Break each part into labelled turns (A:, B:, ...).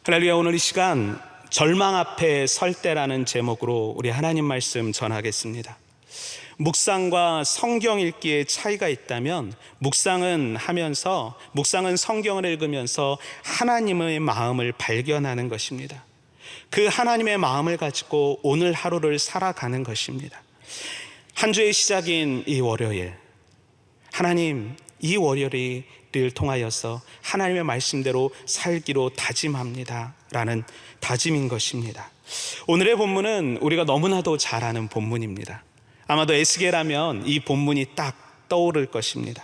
A: 할렐루야. 오늘 이 시간 절망 앞에 설 때라는 제목으로 우리 하나님 말씀 전하겠습니다. 묵상과 성경 읽기의 차이가 있다면 묵상은 성경을 읽으면서 하나님의 마음을 발견하는 것입니다. 그 하나님의 마음을 가지고 오늘 하루를 살아가는 것입니다. 한 주의 시작인 이 월요일, 하나님 이 월요일을 통하여서 하나님의 말씀대로 살기로 다짐합니다 라는 다짐인 것입니다. 오늘의 본문은 우리가 너무나도 잘 아는 본문입니다. 아마도 에스겔하면 이 본문이 딱 떠오를 것입니다.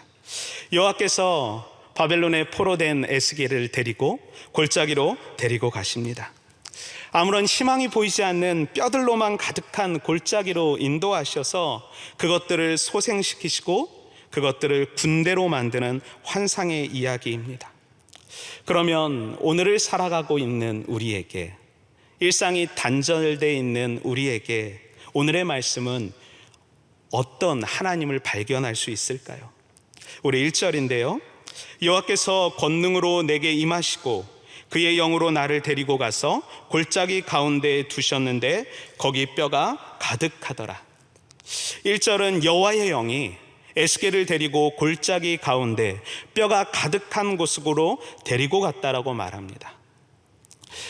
A: 여호와께서 바벨론에 포로된 에스겔을 데리고 골짜기로 데리고 가십니다. 아무런 희망이 보이지 않는 뼈들로만 가득한 골짜기로 인도하셔서 그것들을 소생시키시고 그것들을 군대로 만드는 환상의 이야기입니다. 그러면 오늘을 살아가고 있는 우리에게, 일상이 단절되어 있는 우리에게 오늘의 말씀은 어떤 하나님을 발견할 수 있을까요? 우리 1절인데요. 여호와께서 권능으로 내게 임하시고 그의 영으로 나를 데리고 가서 골짜기 가운데에 두셨는데 거기 뼈가 가득하더라. 1절은 여호와의 영이 에스겔을 데리고 골짜기 가운데 뼈가 가득한 곳으로 데리고 갔다라고 말합니다.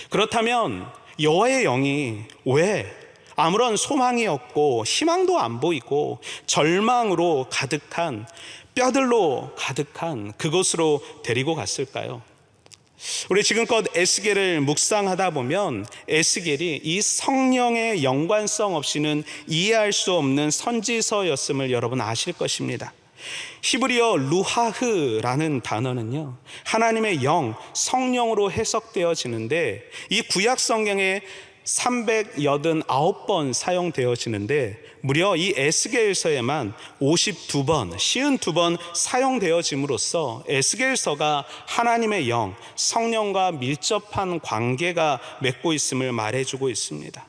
A: 그렇다면 여호와의 영이 왜 아무런 소망이 없고 희망도 안 보이고 절망으로 가득한, 뼈들로 가득한 그곳으로 데리고 갔을까요? 우리 지금껏 에스겔을 묵상하다 보면 에스겔이 이 성령의 연관성 없이는 이해할 수 없는 선지서였음을 여러분 아실 것입니다. 히브리어 루하흐라는 단어는요, 하나님의 영, 성령으로 해석되어지는데 이 구약 성경에 389번 사용되어지는데 무려 이 에스겔서에만 52번 사용되어짐으로써 에스겔서가 하나님의 영, 성령과 밀접한 관계가 맺고 있음을 말해주고 있습니다.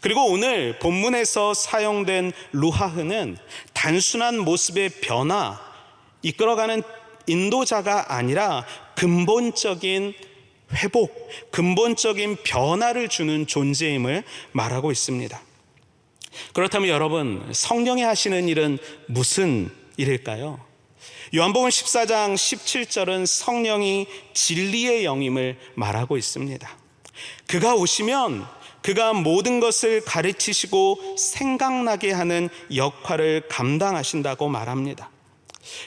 A: 그리고 오늘 본문에서 사용된 루하흐는 단순한 모습의 변화, 이끌어가는 인도자가 아니라 근본적인 회복, 근본적인 변화를 주는 존재임을 말하고 있습니다. 그렇다면 여러분, 성령이 하시는 일은 무슨 일일까요? 요한복음 14장 17절은 성령이 진리의 영임을 말하고 있습니다. 그가 오시면 그가 모든 것을 가르치시고 생각나게 하는 역할을 감당하신다고 말합니다.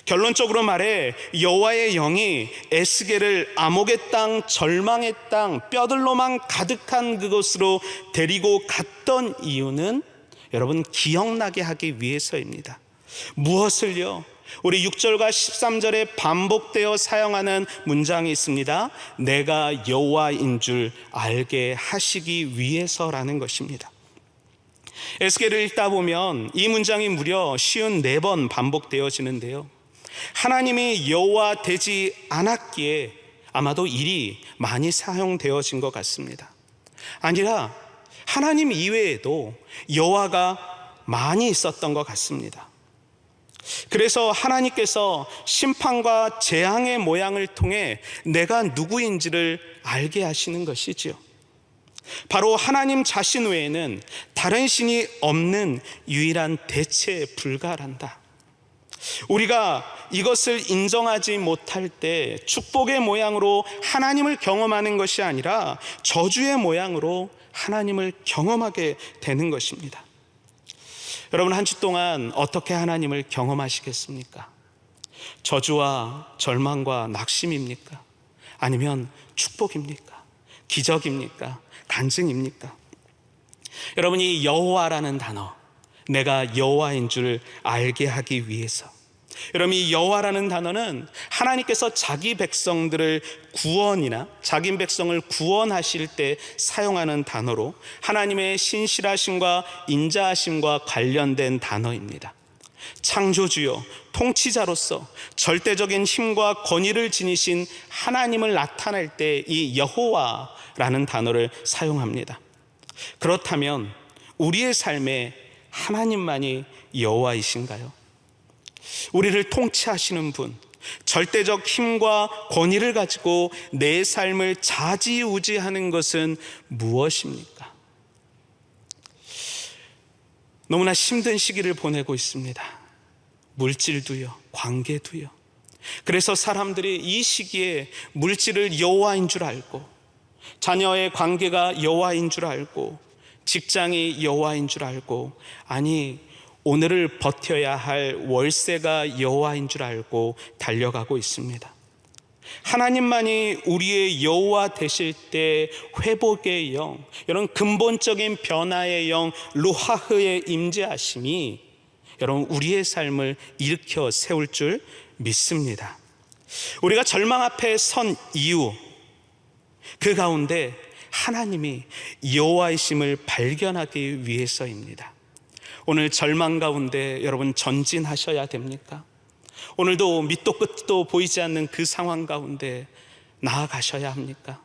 A: 결론적으로 말해 여호와의 영이 에스겔을 암흑의 땅, 절망의 땅, 뼈들로만 가득한 그곳으로 데리고 갔던 이유는 여러분 기억나게 하기 위해서입니다. 무엇을요? 우리 6절과 13절에 반복되어 사용하는 문장이 있습니다. 내가 여호와인 줄 알게 하시기 위해서라는 것입니다. 에스겔을 읽다 보면 이 문장이 무려 54번 반복되어지는데요, 하나님이 여호와 되지 않았기에 아마도 일이 많이 사용되어진 것 같습니다. 아니라 하나님 이외에도 여호와가 많이 있었던 것 같습니다. 그래서 하나님께서 심판과 재앙의 모양을 통해 내가 누구인지를 알게 하시는 것이지요. 바로 하나님 자신 외에는 다른 신이 없는 유일한 대체에 불과한다. 우리가 이것을 인정하지 못할 때 축복의 모양으로 하나님을 경험하는 것이 아니라 저주의 모양으로 하나님을 경험하게 되는 것입니다. 여러분, 한 주 동안 어떻게 하나님을 경험하시겠습니까? 저주와 절망과 낙심입니까? 아니면 축복입니까? 기적입니까? 간증입니까? 여러분, 이 여호와라는 단어, 내가 여호와인 줄 알게 하기 위해서, 여러분, 이 여호와라는 단어는 하나님께서 자기 백성들을 자기 백성을 구원하실 때 사용하는 단어로 하나님의 신실하심과 인자하심과 관련된 단어입니다. 창조주요, 통치자로서 절대적인 힘과 권위를 지니신 하나님을 나타낼 때 이 여호와라는 단어를 사용합니다. 그렇다면 우리의 삶에 하나님만이 여호와이신가요? 우리를 통치하시는 분, 절대적 힘과 권위를 가지고 내 삶을 좌지우지하는 것은 무엇입니까? 너무나 힘든 시기를 보내고 있습니다. 물질도요, 관계도요. 그래서 사람들이 이 시기에 물질을 여호와인 줄 알고, 자녀의 관계가 여호와인 줄 알고, 직장이 여호와인 줄 알고, 아니 오늘을 버텨야 할 월세가 여호와인 줄 알고 달려가고 있습니다. 하나님만이 우리의 여호와 되실 때 회복의 영, 이런 근본적인 변화의 영 루하흐의 임재하심이 여러분 우리의 삶을 일으켜 세울 줄 믿습니다. 우리가 절망 앞에 선 이유, 그 가운데 하나님이 여호와이심을 발견하기 위해서입니다. 오늘 절망 가운데 여러분 전진하셔야 됩니까? 오늘도 밑도 끝도 보이지 않는 그 상황 가운데 나아가셔야 합니까?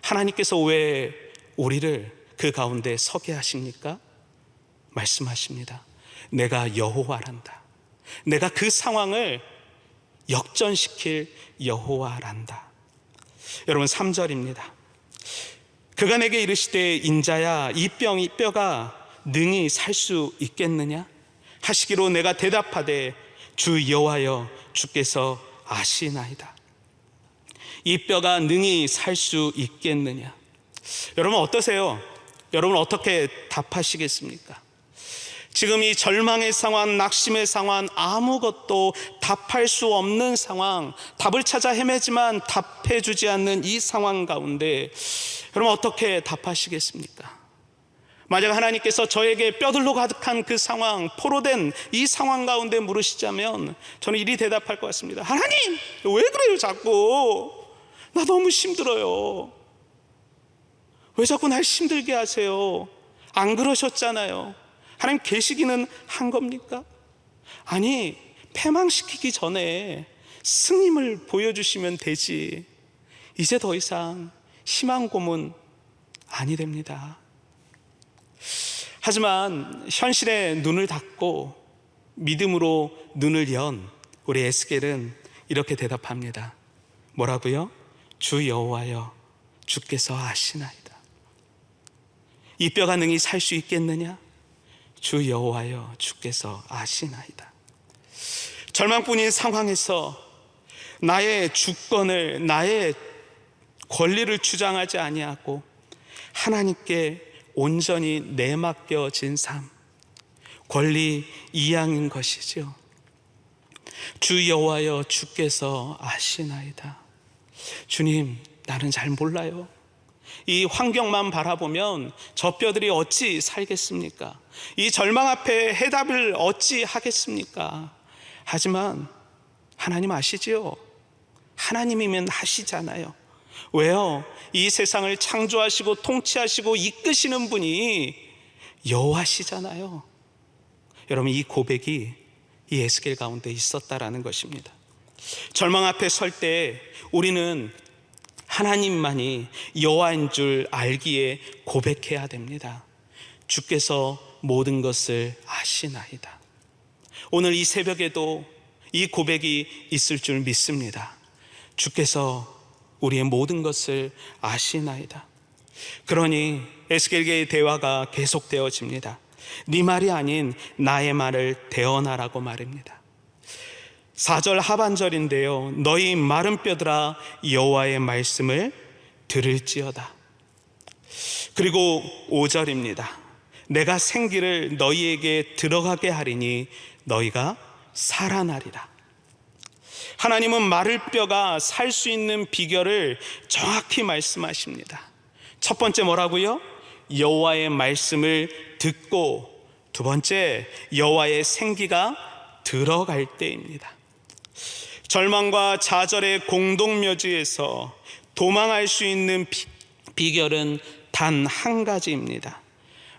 A: 하나님께서 왜 우리를 그 가운데 서게 하십니까? 말씀하십니다. 내가 여호와란다. 내가 그 상황을 역전시킬 여호와란다. 여러분 3절입니다. 그가 내게 이르시되 인자야 이 뼈가 능히 살 수 있겠느냐 하시기로 내가 대답하되 주 여호와여 주께서 아시나이다. 이 뼈가 능히 살 수 있겠느냐. 여러분 어떠세요? 여러분 어떻게 답하시겠습니까? 지금 이 절망의 상황, 낙심의 상황, 아무것도 답할 수 없는 상황, 답을 찾아 헤매지만 답해 주지 않는 이 상황 가운데 여러분 어떻게 답하시겠습니까? 만약 하나님께서 저에게 뼈들로 가득한 그 상황, 포로된 이 상황 가운데 물으시자면 저는 이리 대답할 것 같습니다. 하나님 왜 그래요 자꾸? 나 너무 힘들어요. 왜 자꾸 날 힘들게 하세요? 안 그러셨잖아요. 하나님 계시기는 한 겁니까? 아니 패망시키기 전에 승림을 보여주시면 되지. 이제 더 이상 희망 고문 아니 됩니다. 하지만 현실에 눈을 닫고 믿음으로 눈을 연 우리 에스겔은 이렇게 대답합니다. 뭐라고요? 주 여호와여 주께서 아시나이다. 이 뼈가 능히 살 수 있겠느냐? 주 여호와여 주께서 아시나이다. 절망뿐인 상황에서 나의 주권을, 나의 권리를 주장하지 아니하고 하나님께 온전히 내맡겨진 삶, 권리 이양인 것이죠. 주 여호와여 주께서 아시나이다. 주님 나는 잘 몰라요. 이 환경만 바라보면 저 뼈들이 어찌 살겠습니까? 이 절망 앞에 해답을 어찌 하겠습니까? 하지만 하나님 아시지요? 하나님이면 하시잖아요. 왜요? 이 세상을 창조하시고 통치하시고 이끄시는 분이 여호와시잖아요. 여러분 이 고백이 이 에스겔 가운데 있었다라는 것입니다. 절망 앞에 설 때 우리는 하나님만이 여호와인 줄 알기에 고백해야 됩니다. 주께서 모든 것을 아시나이다. 오늘 이 새벽에도 이 고백이 있을 줄 믿습니다. 주께서 우리의 모든 것을 아시나이다. 그러니 에스겔과의 대화가 계속되어집니다. 네 말이 아닌 나의 말을 대언하라고 말입니다. 4절 하반절인데요. 너희 마른 뼈들아 여호와의 말씀을 들을지어다. 그리고 5절입니다. 내가 생기를 너희에게 들어가게 하리니 너희가 살아나리라. 하나님은 마를 뼈가 살 수 있는 비결을 정확히 말씀하십니다. 첫 번째 뭐라고요? 여호와의 말씀을 듣고, 두 번째 여호와의 생기가 들어갈 때입니다. 절망과 좌절의 공동묘지에서 도망할 수 있는 비결은 단 한 가지입니다.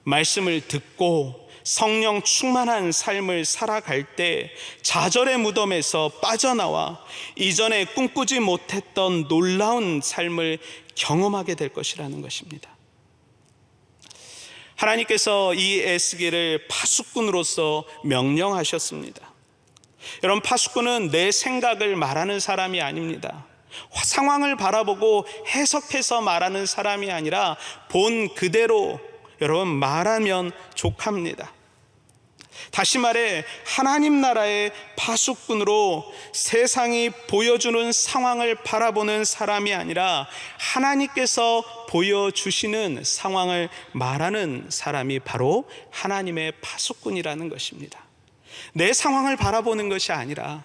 A: 말씀을 듣고 성령 충만한 삶을 살아갈 때 좌절의 무덤에서 빠져나와 이전에 꿈꾸지 못했던 놀라운 삶을 경험하게 될 것이라는 것입니다. 하나님께서 이 에스겔을 파수꾼으로서 명령하셨습니다. 여러분, 파수꾼은 내 생각을 말하는 사람이 아닙니다. 상황을 바라보고 해석해서 말하는 사람이 아니라 본 그대로 여러분 말하면 족합니다. 다시 말해 하나님 나라의 파수꾼으로 세상이 보여주는 상황을 바라보는 사람이 아니라 하나님께서 보여주시는 상황을 말하는 사람이 바로 하나님의 파수꾼이라는 것입니다. 내 상황을 바라보는 것이 아니라,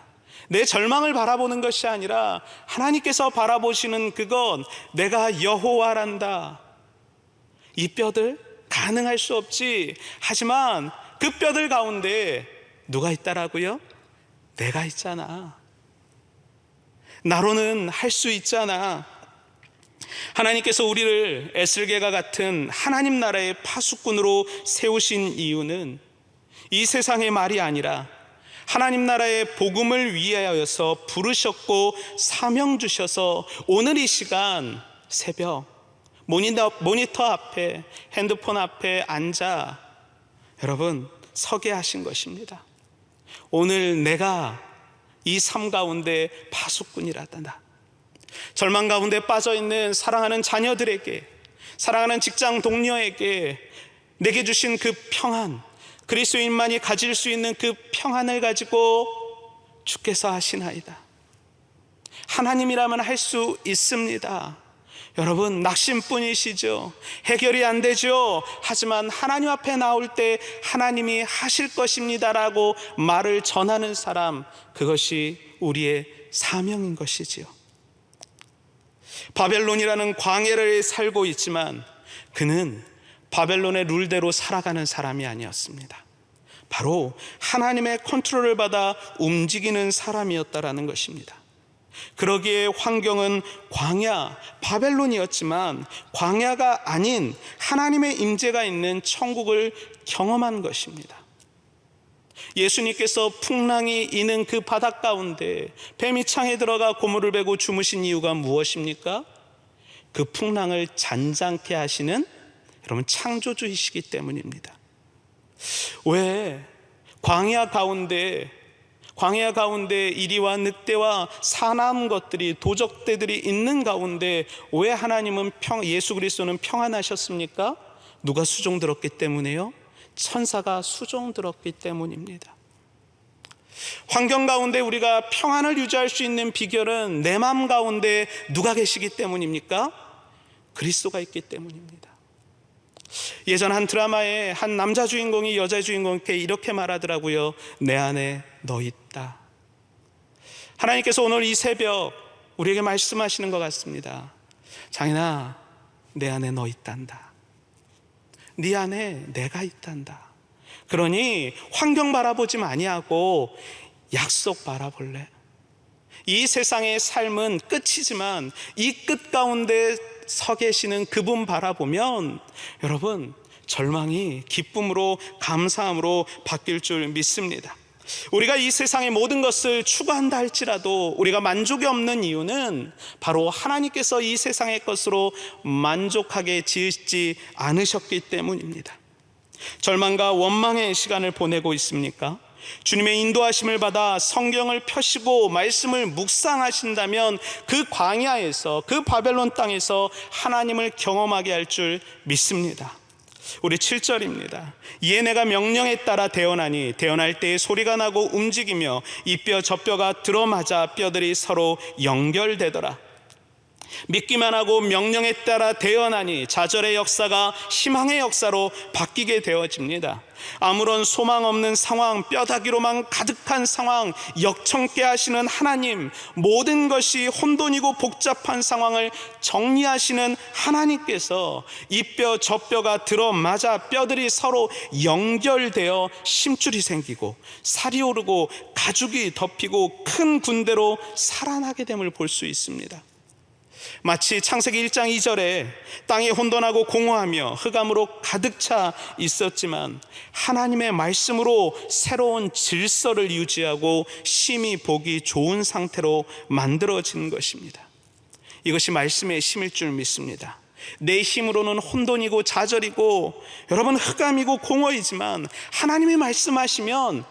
A: 내 절망을 바라보는 것이 아니라 하나님께서 바라보시는 그건 내가 여호와란다. 이 뼈들 가능할 수 없지. 하지만 그 뼈들 가운데 누가 있다라고요? 내가 있잖아. 나로는 할 수 있잖아. 하나님께서 우리를 에슬게가 같은 하나님 나라의 파수꾼으로 세우신 이유는 이 세상의 말이 아니라 하나님 나라의 복음을 위하여서 부르셨고 사명 주셔서 오늘 이 시간 새벽 모니터 앞에, 핸드폰 앞에 앉아 여러분 서게 하신 것입니다. 오늘 내가 이 삶 가운데 파수꾼이라다. 절망 가운데 빠져있는 사랑하는 자녀들에게, 사랑하는 직장 동료에게 내게 주신 그 평안, 그리스도인만이 가질 수 있는 그 평안을 가지고 주께서 하시나이다. 하나님이라면 할 수 있습니다. 여러분, 낙심뿐이시죠. 해결이 안 되죠. 하지만 하나님 앞에 나올 때 하나님이 하실 것입니다라고 말을 전하는 사람, 그것이 우리의 사명인 것이지요. 바벨론이라는 광야를 살고 있지만 그는 바벨론의 룰대로 살아가는 사람이 아니었습니다. 바로 하나님의 컨트롤을 받아 움직이는 사람이었다라는 것입니다. 그러기에 환경은 광야, 바벨론이었지만 광야가 아닌 하나님의 임재가 있는 천국을 경험한 것입니다. 예수님께서 풍랑이 이는 그 바닷 가운데 뱀이 창에 들어가 고물을 베고 주무신 이유가 무엇입니까? 그 풍랑을 잔잔케 하시는 여러분 창조주이시기 때문입니다. 왜 광야 가운데 이리와 늑대와 사나운 것들이, 도적대들이 있는 가운데 왜 하나님은 예수 그리스도는 평안하셨습니까? 누가 수종 들었기 때문에요? 천사가 수종 들었기 때문입니다. 환경 가운데 우리가 평안을 유지할 수 있는 비결은 내 마음 가운데 누가 계시기 때문입니까? 그리스도가 있기 때문입니다. 예전 한 드라마에 한 남자 주인공이 여자 주인공께 이렇게 말하더라고요. 내 안에 너 있다. 하나님께서 오늘 이 새벽 우리에게 말씀하시는 것 같습니다. 장인아, 내 안에 너 있단다. 네 안에 내가 있단다. 그러니 환경 바라보지 아니하고 약속 바라볼래? 이 세상의 삶은 끝이지만 이 끝 가운데 서 계시는 그분 바라보면 여러분 절망이 기쁨으로, 감사함으로 바뀔 줄 믿습니다. 우리가 이 세상의 모든 것을 추구한다 할지라도 우리가 만족이 없는 이유는 바로 하나님께서 이 세상의 것으로 만족하게 지으시지 않으셨기 때문입니다. 절망과 원망의 시간을 보내고 있습니까? 주님의 인도하심을 받아 성경을 펴시고 말씀을 묵상하신다면 그 광야에서, 그 바벨론 땅에서 하나님을 경험하게 할 줄 믿습니다. 우리 7절입니다. 이에 내가 명령에 따라 대언하니 대언할 때에 소리가 나고 움직이며 이 뼈 저 뼈가 들어맞아 뼈들이 서로 연결되더라. 믿기만 하고 명령에 따라 대언하니 좌절의 역사가 희망의 역사로 바뀌게 되어집니다. 아무런 소망 없는 상황, 뼈다귀로만 가득한 상황, 역청케 하시는 하나님, 모든 것이 혼돈이고 복잡한 상황을 정리하시는 하나님께서 이 뼈 저 뼈가 들어맞아 뼈들이 서로 연결되어 심줄이 생기고 살이 오르고 가죽이 덮이고 큰 군대로 살아나게 됨을 볼 수 있습니다. 마치 창세기 1장 2절에 땅이 혼돈하고 공허하며 흑암으로 가득 차 있었지만 하나님의 말씀으로 새로운 질서를 유지하고 심히 보기 좋은 상태로 만들어진 것입니다. 이것이 말씀의 힘일 줄 믿습니다. 내 힘으로는 혼돈이고 좌절이고 여러분 흑암이고 공허이지만 하나님이 말씀하시면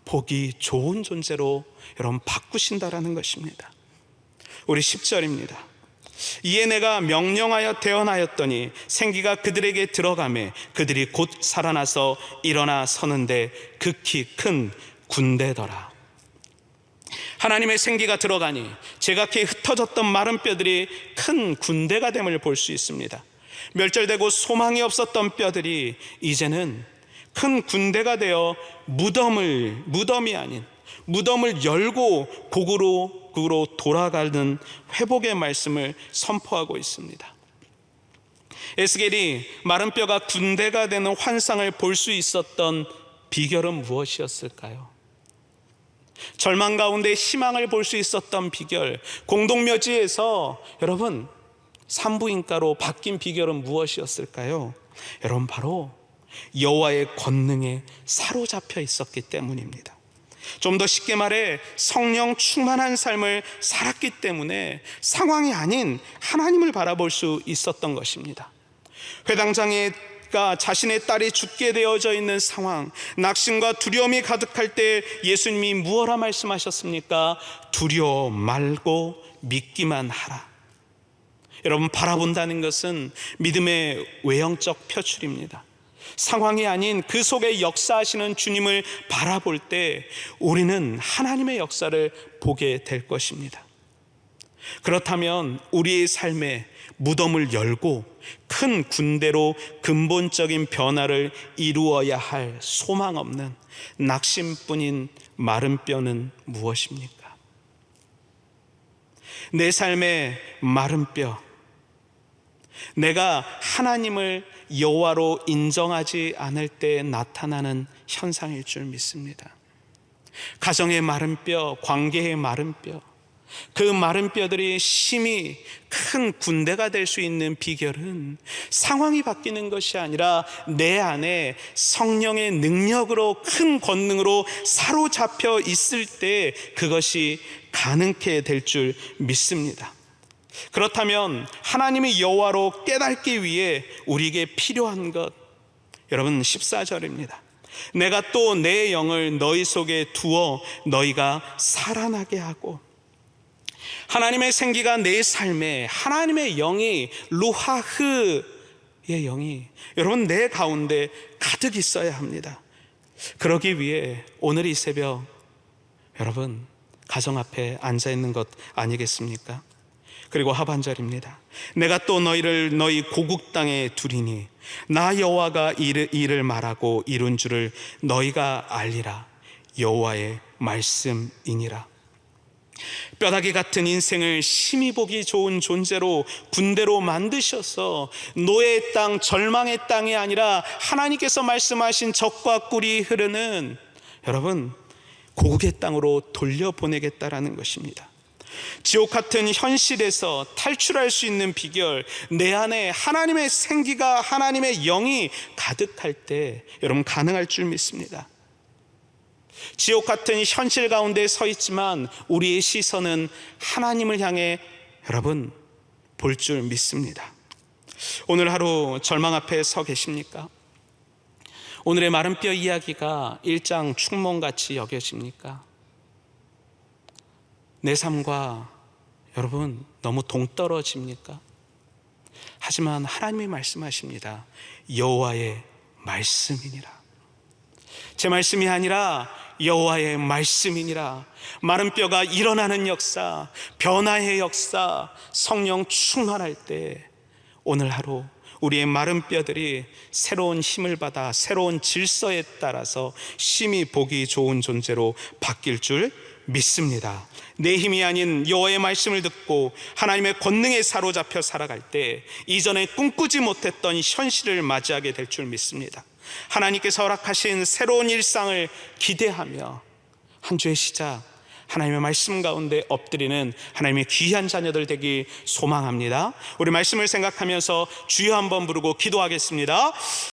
A: 보기 좋은 존재로 여러분 바꾸신다라는 것입니다. 우리 10절입니다. 이에 내가 명령하여 대언하였더니 생기가 그들에게 들어가매 그들이 곧 살아나서 일어나 서는데 극히 큰 군대더라. 하나님의 생기가 들어가니 제각기 흩어졌던 마른 뼈들이 큰 군대가 됨을 볼 수 있습니다. 멸절되고 소망이 없었던 뼈들이 이제는 큰 군대가 되어 무덤이 아닌 무덤을 열고 곡으로 돌아가는 회복의 말씀을 선포하고 있습니다. 에스겔이 마른 뼈가 군대가 되는 환상을 볼 수 있었던 비결은 무엇이었을까요? 절망 가운데 희망을 볼 수 있었던 비결, 공동묘지에서 여러분 산부인과로 바뀐 비결은 무엇이었을까요? 여러분 바로 여호와의 권능에 사로잡혀 있었기 때문입니다. 좀 더 쉽게 말해 성령 충만한 삶을 살았기 때문에 상황이 아닌 하나님을 바라볼 수 있었던 것입니다. 회당장애가 자신의 딸이 죽게 되어져 있는 상황, 낙심과 두려움이 가득할 때 예수님이 무엇라 말씀하셨습니까? 두려워 말고 믿기만 하라. 여러분 바라본다는 것은 믿음의 외형적 표출입니다. 상황이 아닌 그 속에 역사하시는 주님을 바라볼 때 우리는 하나님의 역사를 보게 될 것입니다. 그렇다면 우리의 삶에 무덤을 열고 큰 군대로 근본적인 변화를 이루어야 할 소망 없는 낙심뿐인 마른 뼈는 무엇입니까? 내 삶의 마른 뼈, 내가 하나님을 여호와로 인정하지 않을 때 나타나는 현상일 줄 믿습니다. 가정의 마른 뼈, 관계의 마른 뼈, 그 마른 뼈들이 심히 큰 군대가 될 수 있는 비결은 상황이 바뀌는 것이 아니라 내 안에 성령의 능력으로 큰 권능으로 사로잡혀 있을 때 그것이 가능케 될 줄 믿습니다. 그렇다면 하나님의 여호와로 깨닫기 위해 우리에게 필요한 것, 여러분 14절입니다. 내가 또 내 영을 너희 속에 두어 너희가 살아나게 하고, 하나님의 생기가 내 삶에 하나님의 영이 루하흐의 영이 여러분 내 가운데 가득 있어야 합니다. 그러기 위해 오늘 이 새벽 여러분 가정 앞에 앉아 있는 것 아니겠습니까? 그리고 하반절입니다. 내가 또 너희를 너희 고국 땅에 두리니 나 여호와가 이를 말하고 이룬 줄을 너희가 알리라. 여호와의 말씀이니라. 뼈다귀 같은 인생을 심히 보기 좋은 존재로 군대로 만드셔서 노예의 땅, 절망의 땅이 아니라 하나님께서 말씀하신 젖과 꿀이 흐르는 여러분 고국의 땅으로 돌려보내겠다라는 것입니다. 지옥 같은 현실에서 탈출할 수 있는 비결, 내 안에 하나님의 생기가, 하나님의 영이 가득할 때 여러분 가능할 줄 믿습니다. 지옥 같은 현실 가운데 서 있지만 우리의 시선은 하나님을 향해 여러분 볼 줄 믿습니다. 오늘 하루 절망 앞에 서 계십니까? 오늘의 마른 뼈 이야기가 일장 축몽같이 여겨집니까? 내 삶과 여러분 너무 동떨어집니까? 하지만 하나님이 말씀하십니다. 여호와의 말씀이니라. 제 말씀이 아니라 여호와의 말씀이니라. 마른 뼈가 일어나는 역사, 변화의 역사, 성령 충만할 때 오늘 하루 우리의 마른 뼈들이 새로운 힘을 받아 새로운 질서에 따라서 심히 보기 좋은 존재로 바뀔 줄 믿습니다. 내 힘이 아닌 여호와의 말씀을 듣고 하나님의 권능에 사로잡혀 살아갈 때 이전에 꿈꾸지 못했던 현실을 맞이하게 될 줄 믿습니다. 하나님께서 허락하신 새로운 일상을 기대하며 한 주의 시작 하나님의 말씀 가운데 엎드리는 하나님의 귀한 자녀들 되기 소망합니다. 우리 말씀을 생각하면서 주여 한번 부르고 기도하겠습니다.